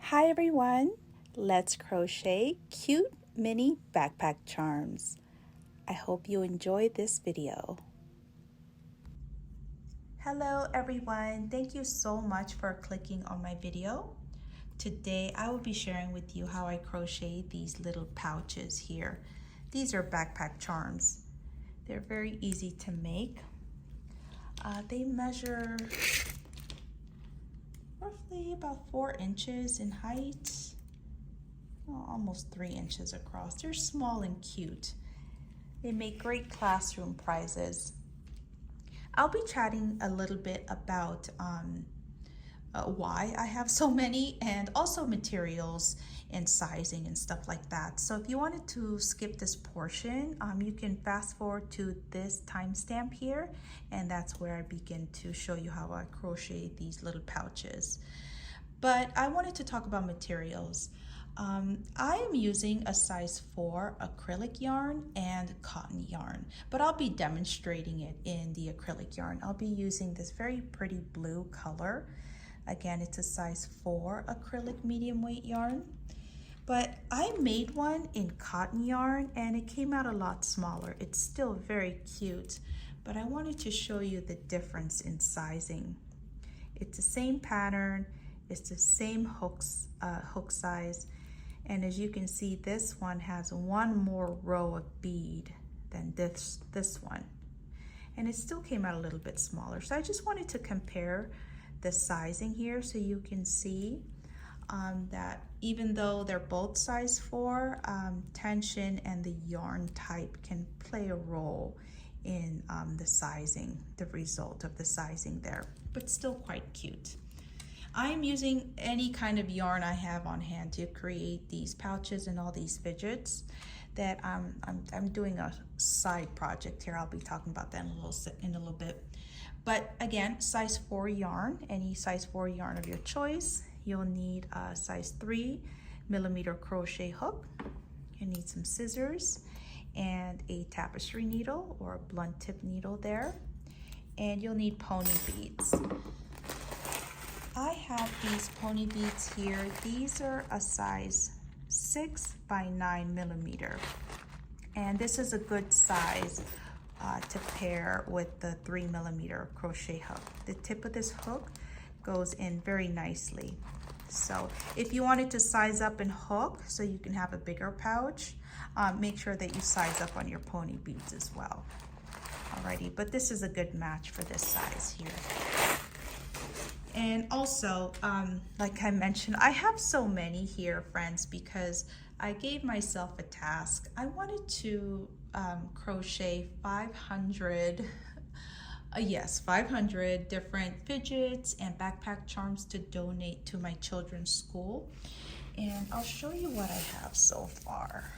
Hi everyone, let's crochet cute mini backpack charms. I hope you enjoy this video. Hello everyone, thank you so much for clicking on my video. Today I will be sharing with you how I crochet these little pouches here. These are backpack charms. They're very easy to make. They measure roughly about 4 inches in height, almost 3 inches across. They're small and cute. They make great classroom prizes. I'll be chatting a little bit about why I have so many, and also materials and sizing and stuff like that. So if you wanted to skip this portion, you can fast forward to this timestamp here, and that's where I begin to show you how I crochet these little pouches. But I wanted to talk about materials. I am using a size 4 acrylic yarn and cotton yarn, but I'll be demonstrating it in the acrylic yarn. I'll be using this very pretty blue color. Again, it's a size 4 acrylic medium weight yarn, but I made one in cotton yarn and it came out a lot smaller. It's still very cute, but I wanted to show you the difference in sizing. It's the same pattern, it's the same hook size, and as you can see, this one has one more row of bead than this one, and it still came out a little bit smaller. So I just wanted to compare the sizing here so you can see that even though they're both size 4, tension and the yarn type can play a role in the sizing, the result of the sizing there, but still quite cute. I'm using any kind of yarn I have on hand to create these pouches and all these fidgets that I'm doing a side project here. I'll be talking about that in a little bit. But again, size 4 yarn, any size 4 yarn of your choice. You'll need a size 3mm crochet hook. You need some scissors and a tapestry needle or a blunt tip needle there. And you'll need pony beads. I have these pony beads here. These are a size 6 by 9mm. And this is a good size to pair with the 3mm crochet hook. The tip of this hook goes in very nicely. So if you wanted to size up and hook so you can have a bigger pouch, make sure that you size up on your pony beads as well. Alrighty, but this is a good match for this size here. And also, like I mentioned, I have so many here, friends, because I gave myself a task. I wanted to crochet 500 different fidgets and backpack charms to donate to my children's school. And I'll show you what I have so far.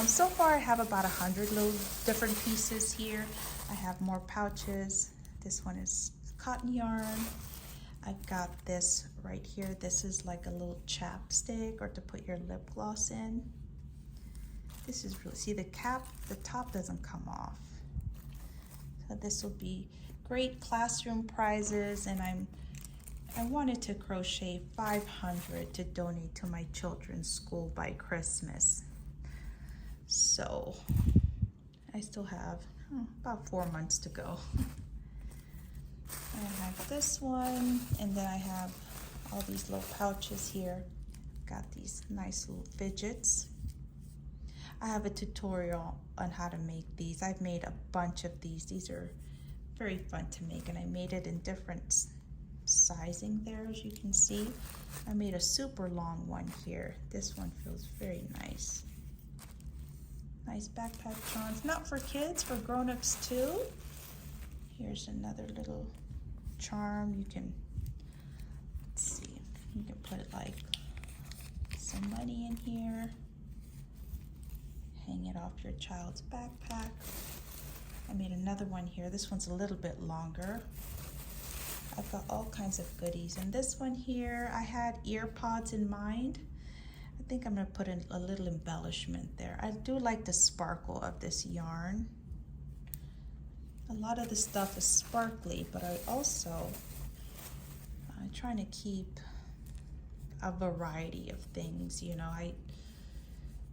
So far I have about 100 little different pieces here. I have more pouches. This one is cotton yarn. I've got this right here. This is like a little chapstick or to put your lip gloss in. This is really, see the top doesn't come off. So this will be great classroom prizes, and I wanted to crochet 500 to donate to my children's school by Christmas. So I still have about 4 months to go. I have this one, and then I have all these little pouches here. Got these nice little fidgets. I have a tutorial on how to make these. I've made a bunch of these. These are very fun to make, and I made it in different sizing there, as you can see. I made a super long one here. This one feels very nice. Nice backpack charms, not for kids, for grown-ups too. Here's another little charm. You can, let's see, you can put like some money in here, hang it off your child's backpack. I made another one here. This one's a little bit longer. I've got all kinds of goodies. And this one here, I had ear pods in mind. I think I'm gonna put in a little embellishment there. I do like the sparkle of this yarn. A lot of the stuff is sparkly, but I'm trying to keep a variety of things. You know, I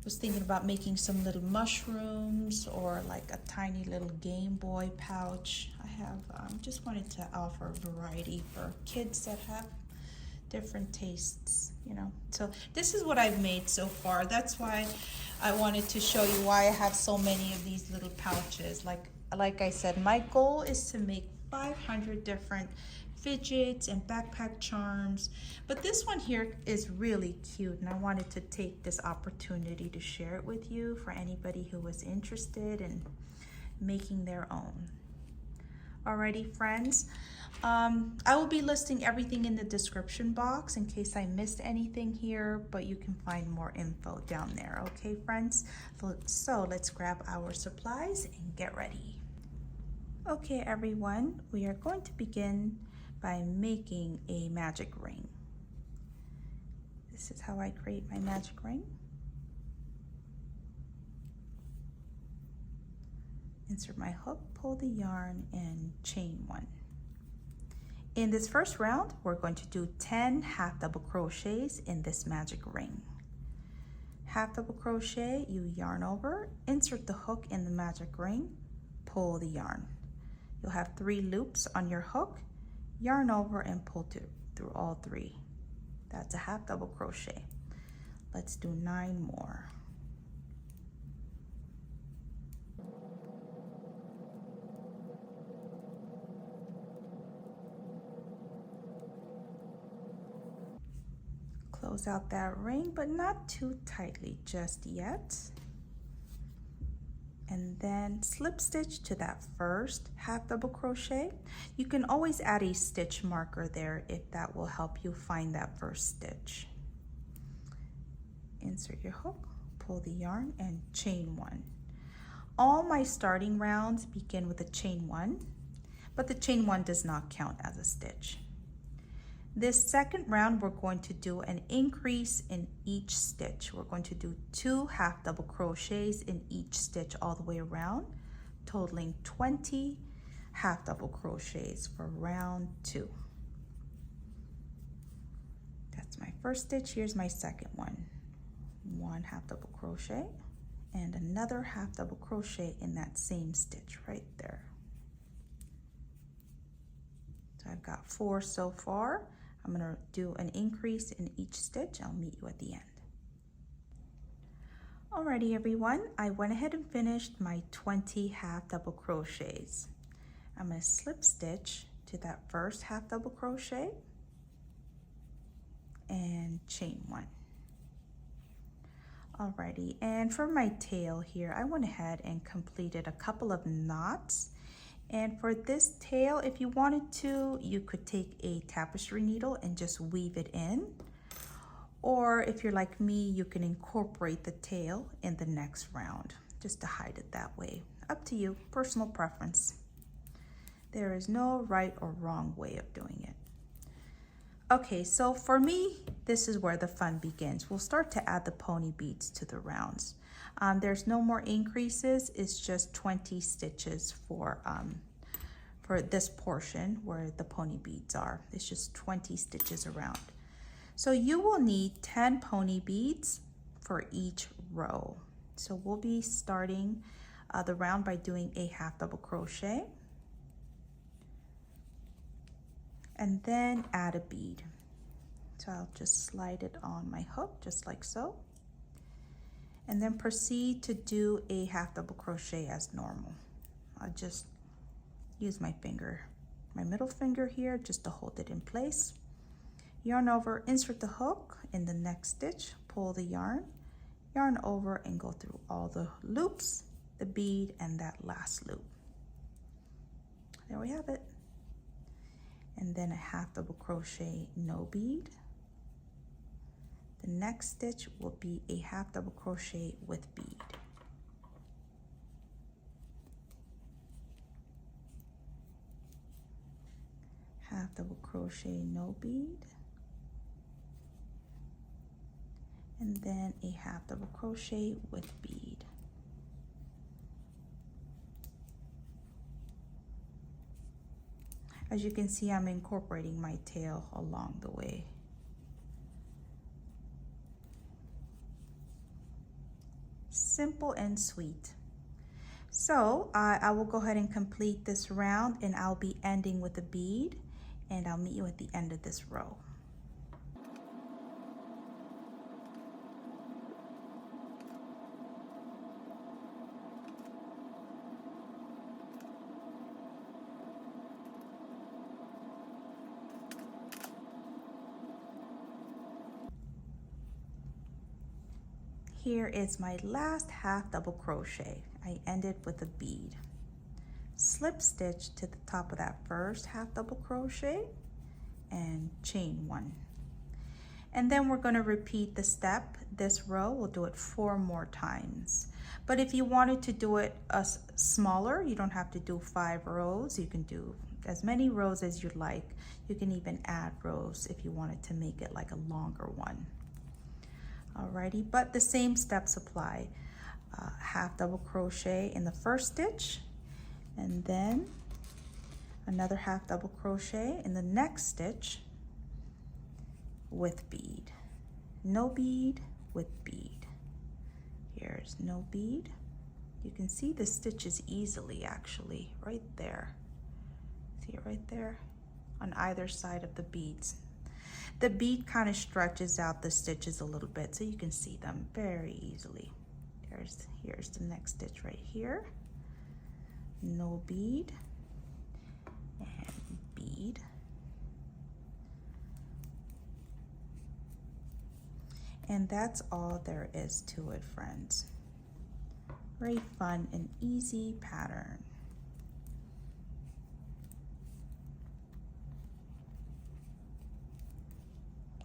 was thinking about making some little mushrooms or like a tiny little Game Boy pouch. I have just wanted to offer a variety for kids that have different tastes, you know. So this is what I've made so far. That's why I wanted to show you why I have so many of these little pouches. Like I said, my goal is to make 500 different fidgets and backpack charms, but this one here is really cute, and I wanted to take this opportunity to share it with you for anybody who was interested in making their own. Alrighty, friends, I will be listing everything in the description box in case I missed anything here, but you can find more info down there. Okay, friends, so let's grab our supplies and get ready. Okay, everyone, we are going to begin by making a magic ring. This is how I create my magic ring. Insert my hook, pull the yarn, and chain one. In this first round, we're going to do 10 half double crochets in this magic ring. Half double crochet, you yarn over, insert the hook in the magic ring, pull the yarn. You'll have 3 loops on your hook, yarn over and pull through all 3. That's a half double crochet. Let's do 9 more. Close out that ring, but not too tightly just yet. And then slip stitch to that first half double crochet. You can always add a stitch marker there if that will help you find that first stitch. Insert your hook, pull the yarn, and chain 1. All my starting rounds begin with a chain 1, but the chain 1 does not count as a stitch. This second round, we're going to do an increase in each stitch. We're going to do 2 half double crochets in each stitch all the way around, totaling 20 half double crochets for round 2. That's my first stitch. Here's my second one. 1 half double crochet and another half double crochet in that same stitch right there. So I've got 4 so far. I'm going to do an increase in each stitch. I'll meet you at the end. Alrighty, everyone, I went ahead and finished my 20 half double crochets. I'm going to slip stitch to that first half double crochet and chain 1. Alrighty, and for my tail here, I went ahead and completed a couple of knots. And for this tail, if you wanted to, you could take a tapestry needle and just weave it in. Or if you're like me, you can incorporate the tail in the next round, just to hide it that way. Up to you, personal preference. There is no right or wrong way of doing it. Okay, so for me, this is where the fun begins. We'll start to add the pony beads to the rounds. There's no more increases. It's just 20 stitches for this portion where the pony beads are. It's just 20 stitches around. So you will need 10 pony beads for each row. So we'll be starting the round by doing a half double crochet and then add a bead. So I'll just slide it on my hook just like so. And then proceed to do a half double crochet as normal. I'll just use my finger, my middle finger here, just to hold it in place. Yarn over, insert the hook in the next stitch, pull the yarn over and go through all the loops, the bead, and that last loop. There we have it. And then a half double crochet, no bead. The next stitch will be a half double crochet with bead. Half double crochet, no bead. And then a half double crochet with bead. As you can see, I'm incorporating my tail along the way. Simple and sweet. So I will go ahead and complete this round, and I'll be ending with a bead, and I'll meet you at the end of this row. Here is my last half double crochet. I ended with a bead. Slip stitch to the top of that first half double crochet and chain 1. And then we're going to repeat the step. This row, we'll do it 4 more times. But if you wanted to do it smaller, you don't have to do 5 rows. You can do as many rows as you'd like. You can even add rows if you wanted to make it like a longer one. Alrighty, but the same steps apply. Half double crochet in the first stitch, and then another half double crochet in the next stitch with bead. No bead with bead. Here's no bead. You can see the stitches easily actually right there. See it right there on either side of the beads. The bead kind of stretches out the stitches a little bit so you can see them very easily. Here's the next stitch right here. No bead and bead. And that's all there is to it, friends. Very fun and easy pattern.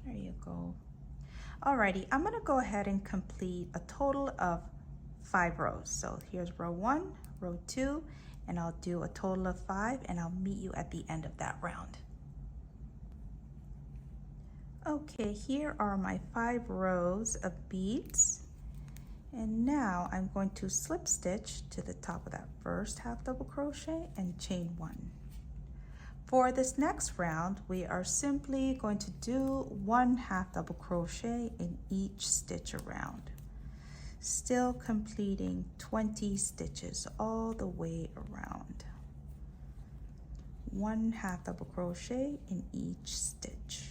There you go. Alrighty, I'm gonna go ahead and complete a total of 5 rows. So here's row 1, row 2, and I'll do a total of 5, and I'll meet you at the end of that round. Okay, here are my 5 rows of beads. And now I'm going to slip stitch to the top of that first half double crochet and chain 1. For this next round, we are simply going to do 1 half double crochet in each stitch around, still completing 20 stitches all the way around. 1 half double crochet in each stitch.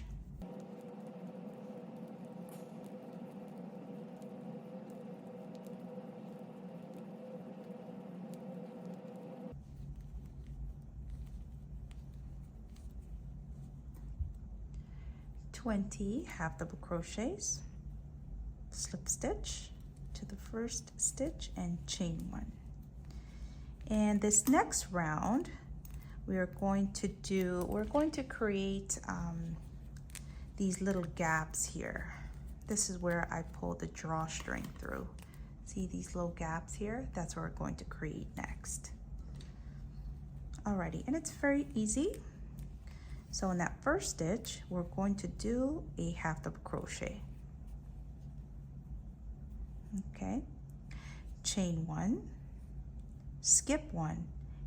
Half double crochets, slip stitch to the first stitch and chain 1. And this next round we're going to create these little gaps here. This is where I pull the drawstring through. See these little gaps here? That's what we're going to create next. Alrighty, and it's very easy. So in that first stitch, we're going to do a half double crochet. Okay, chain 1, skip 1,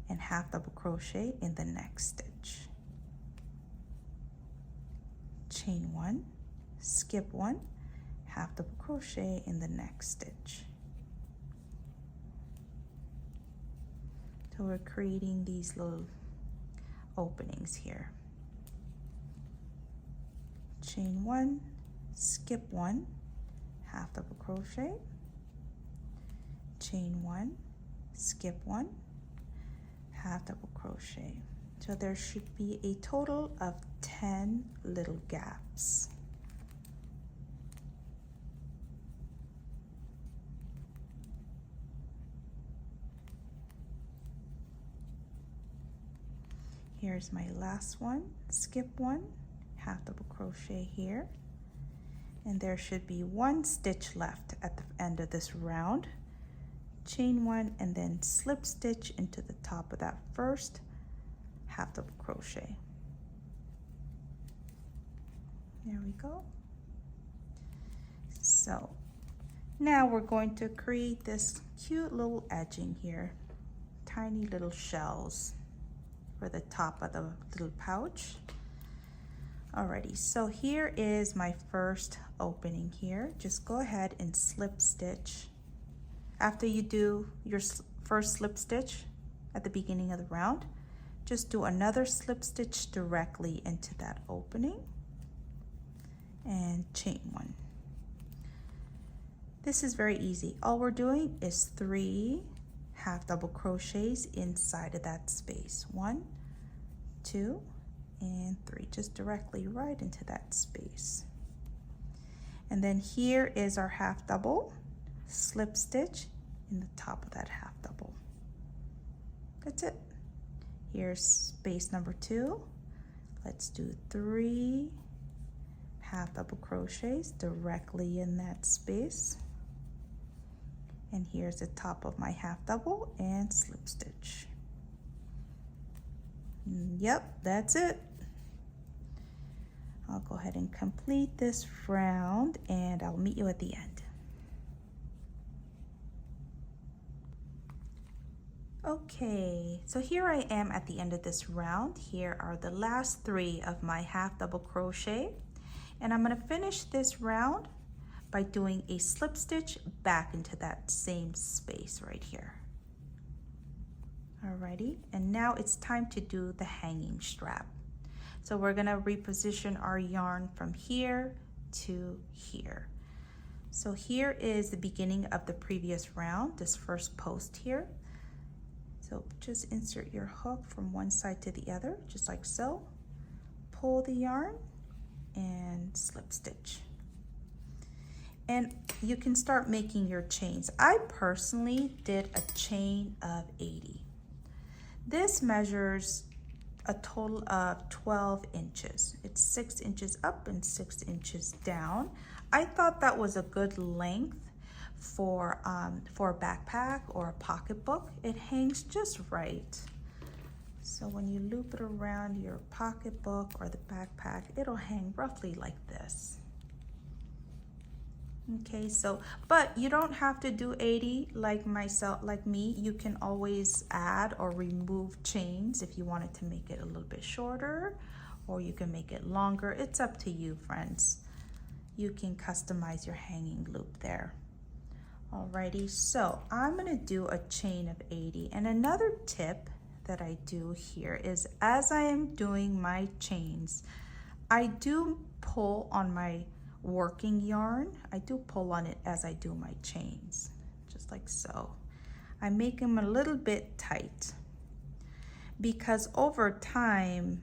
and half double crochet in the next stitch. Chain 1, skip 1, half double crochet in the next stitch. So we're creating these little openings here. Chain 1, skip 1, half double crochet, chain 1, skip 1, half double crochet. So there should be a total of 10 little gaps. Here's my last one, skip 1, half double crochet here, and there should be 1 stitch left at the end of this round. Chain 1 and then slip stitch into the top of that first half double crochet. There we go. So now we're going to create this cute little edging here, tiny little shells for the top of the little pouch. Alrighty, so here is my first opening here. Just go ahead and slip stitch After you do your first slip stitch at the beginning of the round, just do another slip stitch directly into that opening and chain one. This is very easy. All we're doing is 3 half double crochets inside of that space. 1, 2, and 3, just directly right into that space. And then here is our half double, slip stitch in the top of that half double. That's it. Here's space number 2. Let's do 3 half double crochets directly in that space. And here's the top of my half double and slip stitch. Yep, that's it. I'll go ahead and complete this round and I'll meet you at the end. Okay, so here I am at the end of this round. Here are the last 3 of my half double crochet, and I'm going to finish this round by doing a slip stitch back into that same space right here. Alrighty, and now it's time to do the hanging strap. So we're going to reposition our yarn from here to here. So here is the beginning of the previous round, this first post here. So just insert your hook from one side to the other, just like so. Pull the yarn and slip stitch. And you can start making your chains. I personally did a chain of 80. This measures a total of 12 inches. It's 6 inches up and 6 inches down. I thought that was a good length for a backpack or a pocketbook. It hangs just right. So when you loop it around your pocketbook or the backpack, it'll hang roughly like this. Okay, so, but you don't have to do 80 like me. You can always add or remove chains if you wanted to make it a little bit shorter, or you can make it longer. It's up to you, friends. You can customize your hanging loop there. Alrighty, so I'm gonna do a chain of 80. And another tip that I do here is, as I am doing my chains, I do pull on my working yarn. I do pull on it as I do my chains, just like so. I make them a little bit tight because over time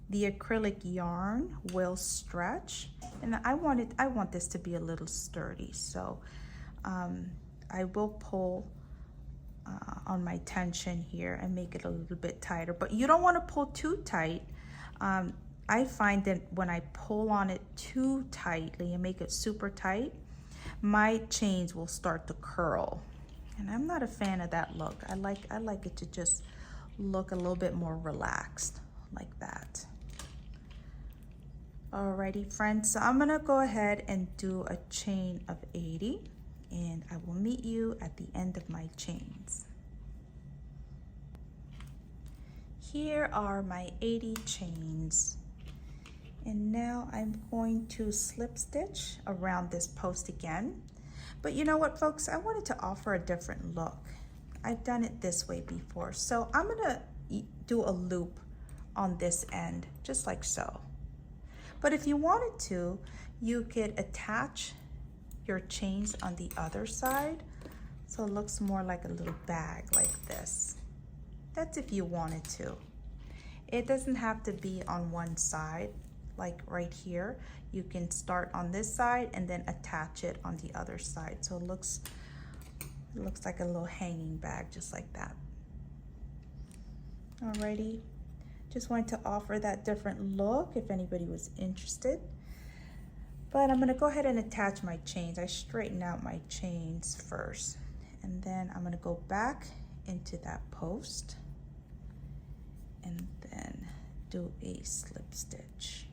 the acrylic yarn will stretch, and I want this to be a little sturdy, so I will pull on my tension here and make it a little bit tighter, but you don't want to pull too tight. I find that when I pull on it too tightly and make it super tight, my chains will start to curl, and I'm not a fan of that look. I like it to just look a little bit more relaxed like that. Alrighty, friends, so I'm gonna go ahead and do a chain of 80, and I will meet you at the end of my chains. Here are my 80 chains. And now I'm going to slip stitch around this post again. But you know what, folks? I wanted to offer a different look. I've done it this way before. So I'm gonna do a loop on this end, just like so. But if you wanted to, you could attach your chains on the other side, so it looks more like a little bag like this. That's if you wanted to. It doesn't have to be on one side. Like right here, you can start on this side and then attach it on the other side, so it looks like a little hanging bag, just like that. Alrighty, just wanted to offer that different look if anybody was interested. But I'm gonna go ahead and attach my chains. I straighten out my chains first, and then I'm gonna go back into that post and then do a slip stitch.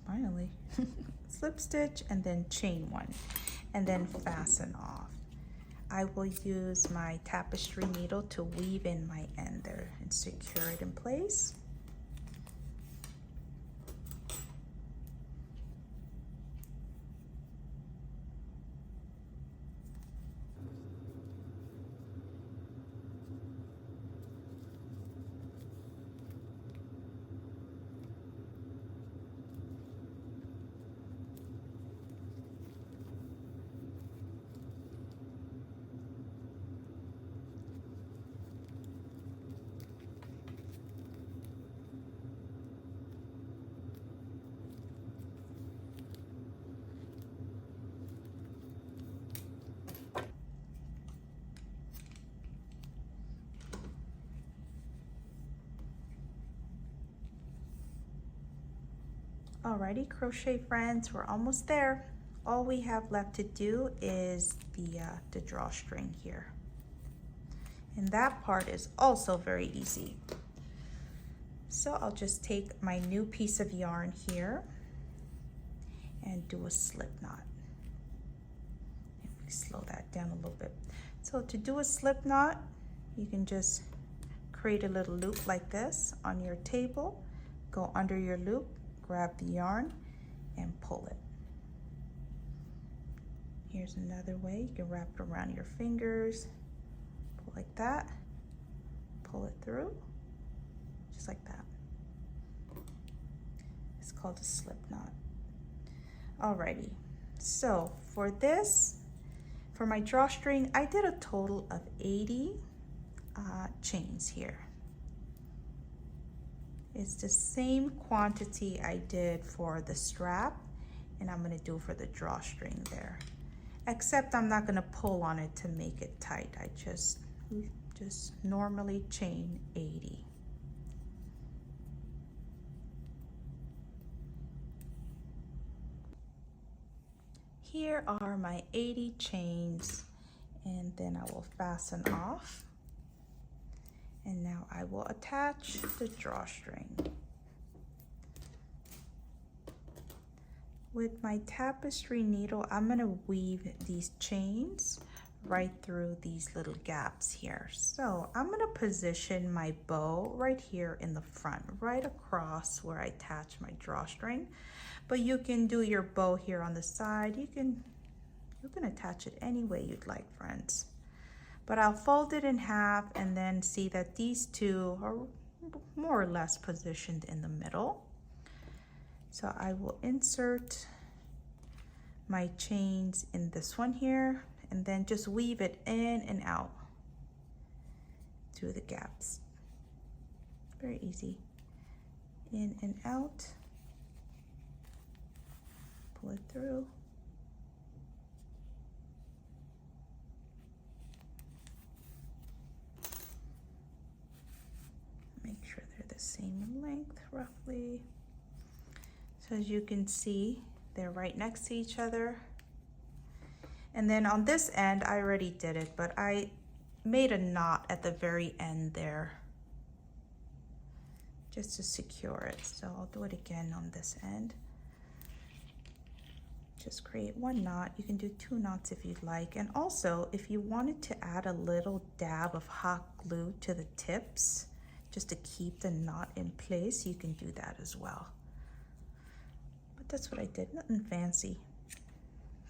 Finally, slip stitch and then chain one, and then fasten off. I will use my tapestry needle to weave in my end there and secure it in place. Alrighty, crochet friends, we're almost there. All we have left to do is the drawstring here. And that part is also very easy. So I'll just take my new piece of yarn here and do a slip knot. Let me slow that down a little bit. So to do a slip knot, you can just create a little loop like this on your table, go under your loop, grab the yarn and pull it. Here's another way. You can wrap it around your fingers, pull like that, pull it through, just like that. It's called a slip knot. Alrighty, so for this, for my drawstring, I did a total of 80 chains here. It's the same quantity I did for the strap, and I'm gonna do for the drawstring there. Except I'm not gonna pull on it to make it tight. I just normally chain 80. Here are my 80 chains, and then I will fasten off. And now I will attach the drawstring. With my tapestry needle, I'm gonna weave these chains right through these little gaps here. So I'm gonna position my bow right here in the front, right across where I attach my drawstring. But you can do your bow here on the side. You can attach it any way you'd like, friends. But I'll fold it in half and then see that these two are more or less positioned in the middle. So I will insert my chains in this one here and then just weave it in and out through the gaps. Very easy. In and out. Pull it through. Make sure they're the same length roughly. So as you can see, they're right next to each other. And then on this end, I already did it, but I made a knot at the very end there just to secure it. So I'll do it again on this end. Just create one knot. You can do 2 knots if you'd like. And also, if you wanted to add a little dab of hot glue to the tips, just to keep the knot in place, you can do that as well. But that's what I did, nothing fancy.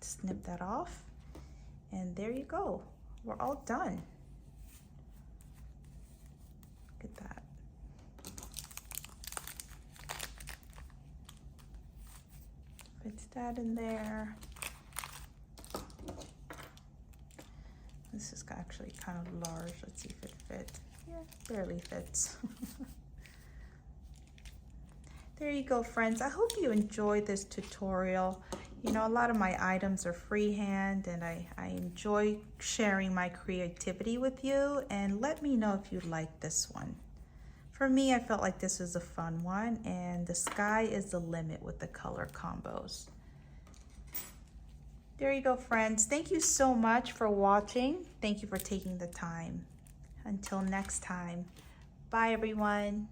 Snip that off, and there you go. We're all done. Look at that. Fits that in there. This is actually kind of large. Let's see if it fits. Yeah, barely fits. There you go, friends. I hope you enjoyed this tutorial. You know, a lot of my items are freehand, and I enjoy sharing my creativity with you. And let me know if you like this one. For me, I felt like this was a fun one, and the sky is the limit with the color combos. There you go, friends. Thank you so much for watching. Thank you for taking the time. Until next time, bye everyone.